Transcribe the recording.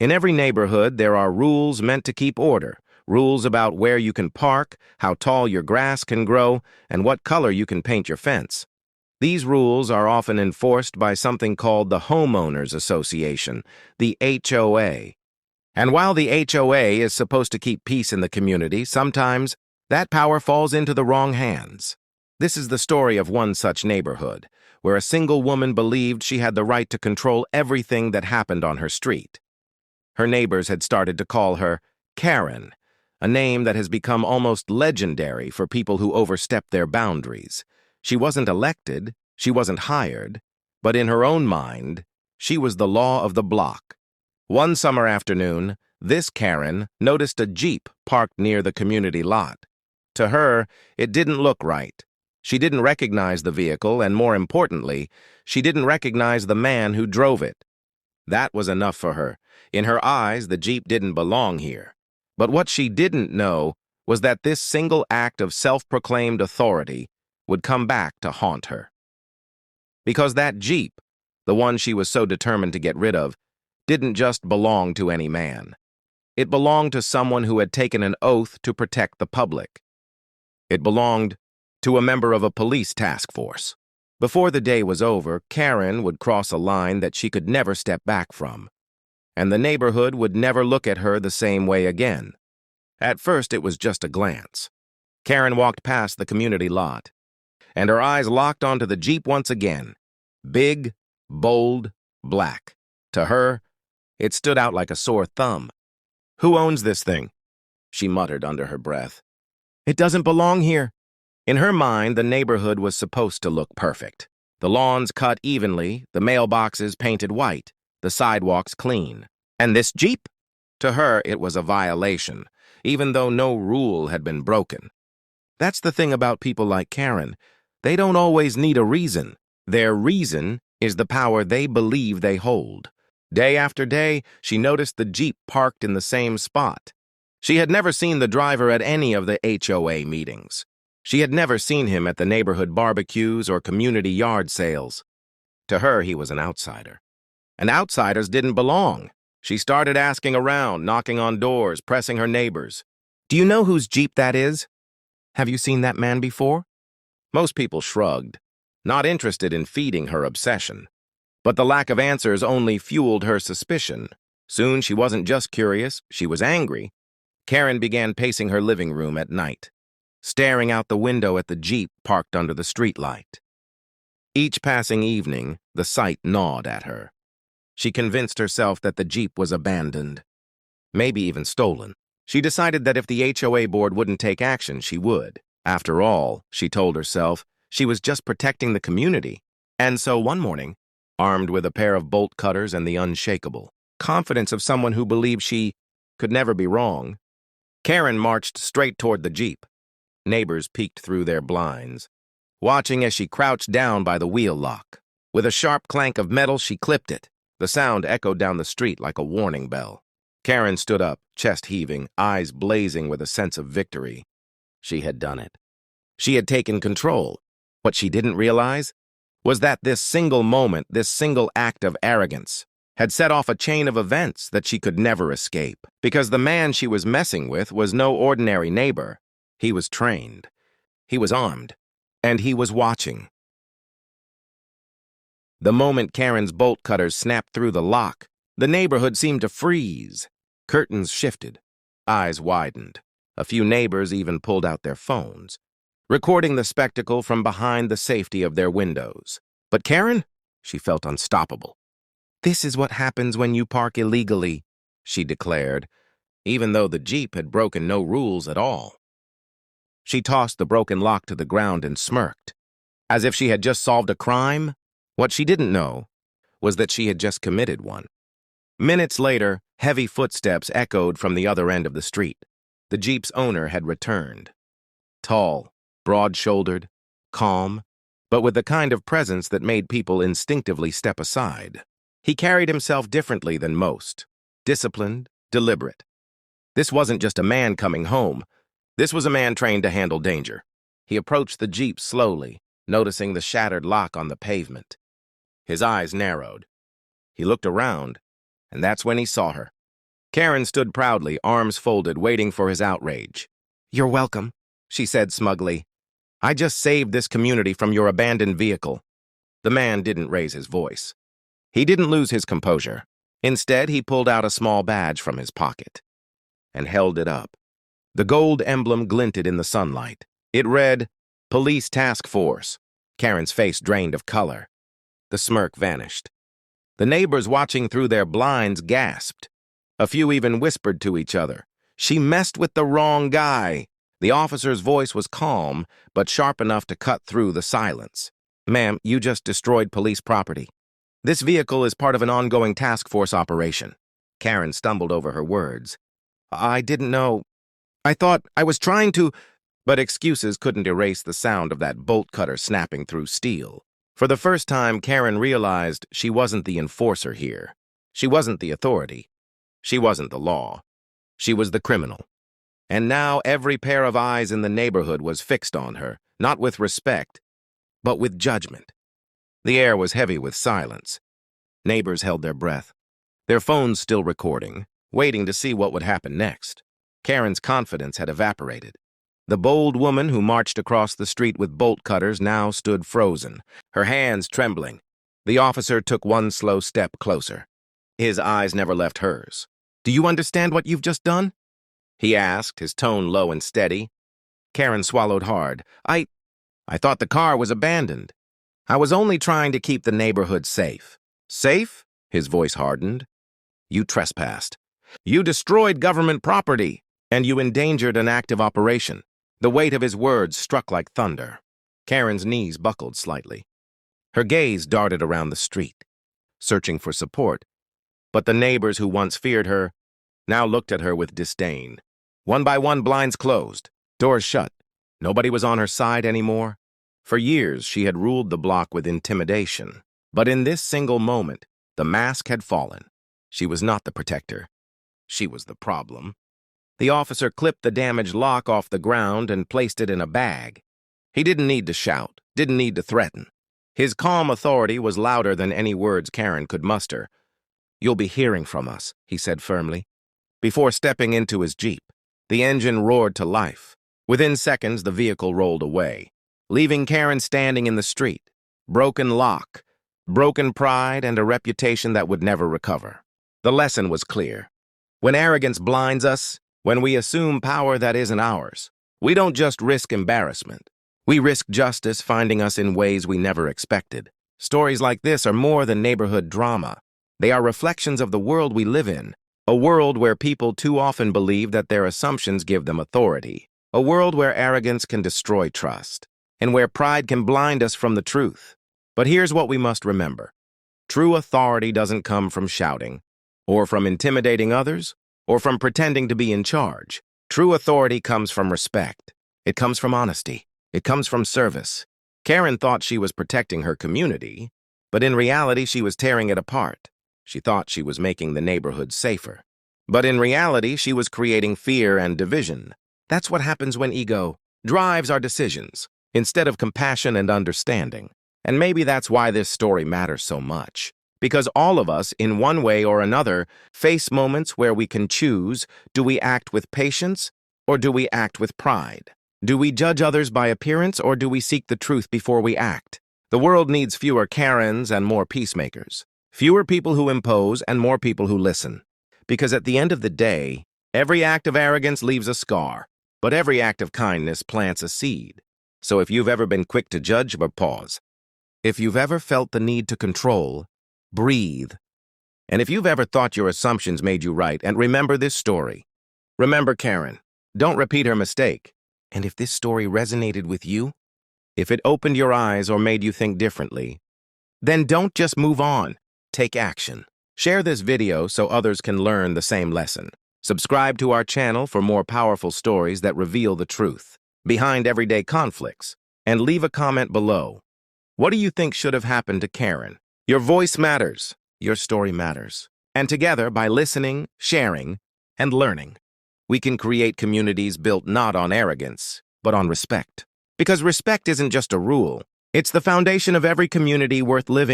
In every neighborhood, there are rules meant to keep order. Rules about where you can park, how tall your grass can grow, and what color you can paint your fence. These rules are often enforced by something called the Homeowners Association, the HOA. And while the HOA is supposed to keep peace in the community, sometimes that power falls into the wrong hands. This is the story of one such neighborhood, where a single woman believed she had the right to control everything that happened on her street. Her neighbors had started to call her Karen, a name that has become almost legendary for people who overstep their boundaries. She wasn't elected, she wasn't hired, but in her own mind, she was the law of the block. One summer afternoon, this Karen noticed a Jeep parked near the community lot. To her, it didn't look right. She didn't recognize the vehicle, and more importantly, she didn't recognize the man who drove it. That was enough for her. In her eyes, the Jeep didn't belong here. But what she didn't know was that this single act of self-proclaimed authority would come back to haunt her. Because that Jeep, the one she was so determined to get rid of, didn't just belong to any man. It belonged to someone who had taken an oath to protect the public. It belonged to a member of a police task force. Before the day was over, Karen would cross a line that she could never step back from, and the neighborhood would never look at her the same way again. At first, it was just a glance. Karen walked past the community lot, and her eyes locked onto the Jeep once again. Big, bold, black. To her, it stood out like a sore thumb. "Who owns this thing?" she muttered under her breath. "It doesn't belong here." In her mind, the neighborhood was supposed to look perfect. The lawns cut evenly, the mailboxes painted white, the sidewalks clean. And this Jeep? To her, it was a violation, even though no rule had been broken. That's the thing about people like Karen. They don't always need a reason. Their reason is the power they believe they hold. Day after day, she noticed the Jeep parked in the same spot. She had never seen the driver at any of the HOA meetings. She had never seen him at the neighborhood barbecues or community yard sales. To her, he was an outsider. And outsiders didn't belong. She started asking around, knocking on doors, pressing her neighbors. "Do you know whose Jeep that is? Have you seen that man before?" Most people shrugged, not interested in feeding her obsession. But the lack of answers only fueled her suspicion. Soon she wasn't just curious, she was angry. Karen began pacing her living room at night, staring out the window at the Jeep parked under the streetlight. Each passing evening, the sight gnawed at her. She convinced herself that the Jeep was abandoned, maybe even stolen. She decided that if the HOA board wouldn't take action, she would. After all, she told herself, she was just protecting the community. And so one morning, armed with a pair of bolt cutters and the unshakable confidence of someone who believed she could never be wrong, Karen marched straight toward the Jeep. Neighbors peeked through their blinds, watching as she crouched down by the wheel lock. With a sharp clank of metal, she clipped it. The sound echoed down the street like a warning bell. Karen stood up, chest heaving, eyes blazing with a sense of victory. She had done it. She had taken control. What she didn't realize was that this single moment, this single act of arrogance, had set off a chain of events that she could never escape. Because the man she was messing with was no ordinary neighbor. He was trained. He was armed. And he was watching. The moment Karen's bolt cutters snapped through the lock, the neighborhood seemed to freeze. Curtains shifted. Eyes widened. A few neighbors even pulled out their phones, recording the spectacle from behind the safety of their windows. But Karen? She felt unstoppable. "This is what happens when you park illegally," she declared, even though the Jeep had broken no rules at all. She tossed the broken lock to the ground and smirked, as if she had just solved a crime. What she didn't know was that she had just committed one. Minutes later, heavy footsteps echoed from the other end of the street. The Jeep's owner had returned. Tall, broad-shouldered, calm, but with the kind of presence that made people instinctively step aside. He carried himself differently than most, disciplined, deliberate. This wasn't just a man coming home. This was a man trained to handle danger. He approached the Jeep slowly, noticing the shattered lock on the pavement. His eyes narrowed. He looked around, and that's when he saw her. Karen stood proudly, arms folded, waiting for his outrage. "You're welcome," she said smugly. "I just saved this community from your abandoned vehicle." The man didn't raise his voice. He didn't lose his composure. Instead, he pulled out a small badge from his pocket and held it up. The gold emblem glinted in the sunlight. It read, "Police Task Force." Karen's face drained of color. The smirk vanished. The neighbors watching through their blinds gasped. A few even whispered to each other, "She messed with the wrong guy." The officer's voice was calm, but sharp enough to cut through the silence. "Ma'am, you just destroyed police property. This vehicle is part of an ongoing task force operation." Karen stumbled over her words. "I didn't know. I thought I was trying to—" But excuses couldn't erase the sound of that bolt cutter snapping through steel. For the first time, Karen realized she wasn't the enforcer here. She wasn't the authority. She wasn't the law. She was the criminal. And now every pair of eyes in the neighborhood was fixed on her, not with respect, but with judgment. The air was heavy with silence. Neighbors held their breath, their phones still recording, waiting to see what would happen next. Karen's confidence had evaporated. The bold woman who marched across the street with bolt cutters now stood frozen, her hands trembling. The officer took one slow step closer. His eyes never left hers. "Do you understand what you've just done?" he asked, his tone low and steady. Karen swallowed hard. I thought the car was abandoned. I was only trying to keep the neighborhood safe." "Safe?" His voice hardened. "You trespassed. You destroyed government property, and you endangered an active operation." The weight of his words struck like thunder. Karen's knees buckled slightly. Her gaze darted around the street, searching for support. But the neighbors who once feared her now looked at her with disdain. One by one, blinds closed, doors shut. Nobody was on her side anymore. For years, she had ruled the block with intimidation. But in this single moment, the mask had fallen. She was not the protector. She was the problem. The officer clipped the damaged lock off the ground and placed it in a bag. He didn't need to shout, didn't need to threaten. His calm authority was louder than any words Karen could muster. "You'll be hearing from us," he said firmly. Before stepping into his Jeep, the engine roared to life. Within seconds, the vehicle rolled away, leaving Karen standing in the street. Broken lock, broken pride, and a reputation that would never recover. The lesson was clear. When arrogance blinds us, when we assume power that isn't ours, we don't just risk embarrassment. We risk justice finding us in ways we never expected. Stories like this are more than neighborhood drama. They are reflections of the world we live in, a world where people too often believe that their assumptions give them authority, a world where arrogance can destroy trust, and where pride can blind us from the truth. But here's what we must remember. True authority doesn't come from shouting, or from intimidating others, or from pretending to be in charge. True authority comes from respect. It comes from honesty. It comes from service. Karen thought she was protecting her community, but in reality she was tearing it apart. She thought she was making the neighborhood safer. But in reality she was creating fear and division. That's what happens when ego drives our decisions, instead of compassion and understanding. And maybe that's why this story matters so much. Because all of us, in one way or another, face moments where we can choose, do we act with patience or do we act with pride? Do we judge others by appearance or do we seek the truth before we act? The world needs fewer Karens and more peacemakers. Fewer people who impose and more people who listen. Because at the end of the day, every act of arrogance leaves a scar, but every act of kindness plants a seed. So if you've ever been quick to judge, but pause. If you've ever felt the need to control, breathe. And if you've ever thought your assumptions made you right, and remember this story. Remember Karen. Don't repeat her mistake. And if this story resonated with you, if it opened your eyes or made you think differently, then don't just move on. Take action. Share this video so others can learn the same lesson. Subscribe to our channel for more powerful stories that reveal the truth behind everyday conflicts. And leave a comment below. What do you think should have happened to Karen? Your voice matters. Your story matters. And together, by listening, sharing, and learning, we can create communities built not on arrogance, but on respect. Because respect isn't just a rule. It's the foundation of every community worth living.